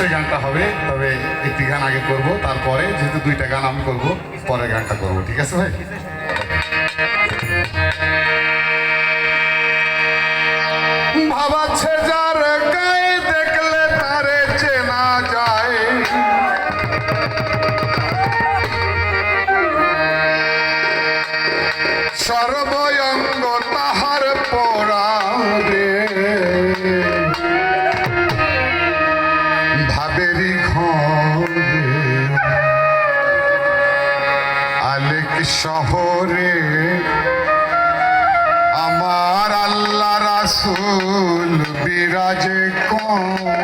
অবশ্যই গানটা হবে, তবে একটি গান আগে করব, তারপরে যেহেতু দুইটা গান আমি করব, পরে গানটা করব। ঠিক আছে ভাই? ভাবাচ্ছে যার গায়ে দেখলে তারে চেনা যায়, সর্বঙ্গ তাহার পরাবে, ভাবেরি ঘরে আলেক শহরে আমার আল্লাহ রাসূল বিরাজে করে।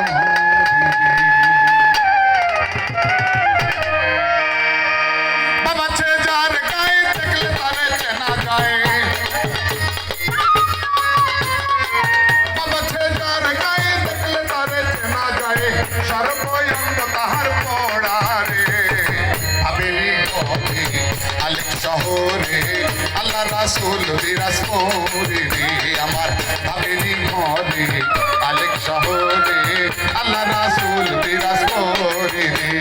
বাবাছে যার গায়ে দেখলে তারে চেনা যায়, বাবাছে যার গায়ে দেখলে তারে চেনা যায়, সর্বঙ্গ তাহার পড়ারে হাবেলি ঘরে আলেক শহরে আল্লাহ রাসূল বিরাজ করে রে। আমার হাবেলি ঘরে আলেক শহরে আল্লাহ রাসূল বিরাজ করে রে।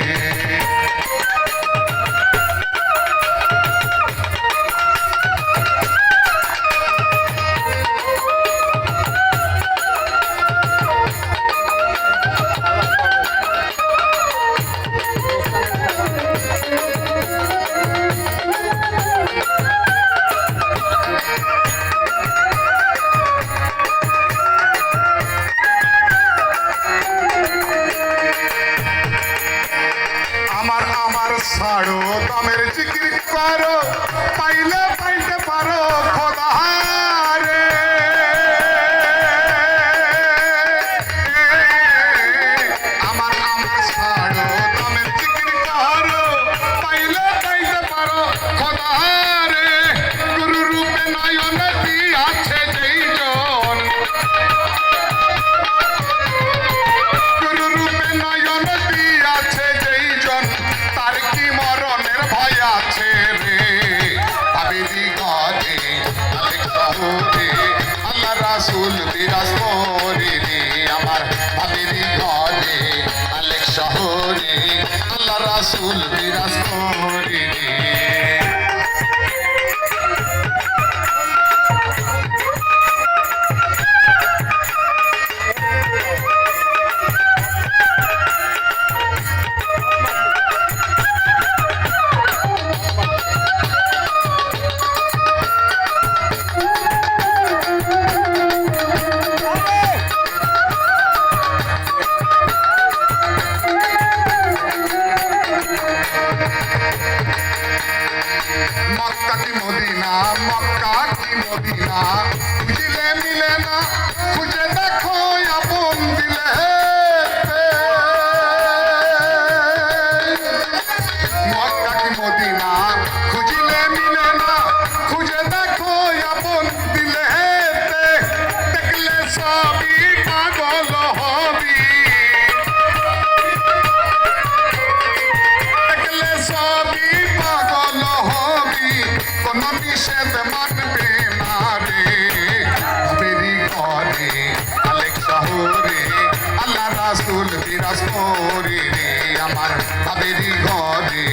ছাড়ো দামের জিকির করো, পাইলে পাইতে পারো খোদা রে। আমার ছাড়ো দামের জিকির করো, পাইলে পাইতে পারো খোদা রে। গুরু রূপে নয়নে দিয়াছে যেই জন, গুরু রূপে নয়নে দিয়াছে যেই জন, তার কি মরণের ভয় আছে রে। হাবেলি ঘরে আলেক শহরে আল্লাহ রাসূল বিরাজ করে রে। আমার হাবেলি ঘরে আলেক শহরে আল্লাহ রাসূল বিরাজ করে রে। মক্কা কি মদিনা, মক্কা কি মদিনা, খুঁজলে মিলে না, খুঁজে দেখো আপন দিলে। মক্কা কি মদিনা, খুঁজলে মিলে না, খুঁজে দেখো আপন দিলে। দেখলে সবই পাগল হবি, দেখলে সবই পাগল হবি, কোন নিষেধ মানবে না রে। হাবেলি ঘরে আলেক শহরে আল্লাহ রাসূল বিরাজ করে রে। আমার হাবেলি ঘরে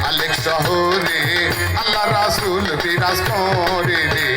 আলেক শহরে আল্লাহ রাসূল বিরাজ করে রে।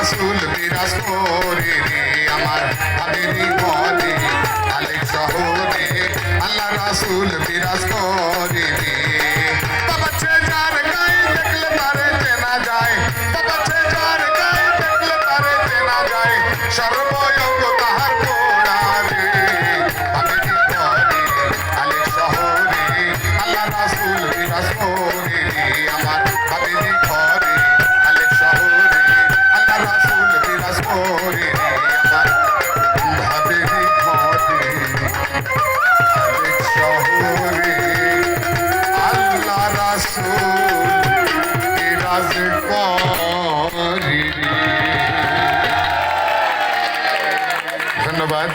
রাসূল বিরাজ করে রে আমার হাবিবি ঘরে আলেক শহরে আল্লাহ রাসূল বিরাজ করে রে বাবা যার গায়ে দেখলে তারে চেনা যায় বাবা যার গায়ে দেখলে তারে চেনা যায় সর্বয়ঙ্গ তাহার গোড়া রে হাবিবি ঘরে আলেক শহরে আল্লাহ রাসূল বিরাজ করে রে আমার হাবিবি ঘরে আলেক শহরে আল্লাহ রাসূল বিরাজ করে রে আমার হাবিবি ঘরে আলেক শহরে আল্লাহ রাসূল বিরাজ করে রে। ধন্যবাদ।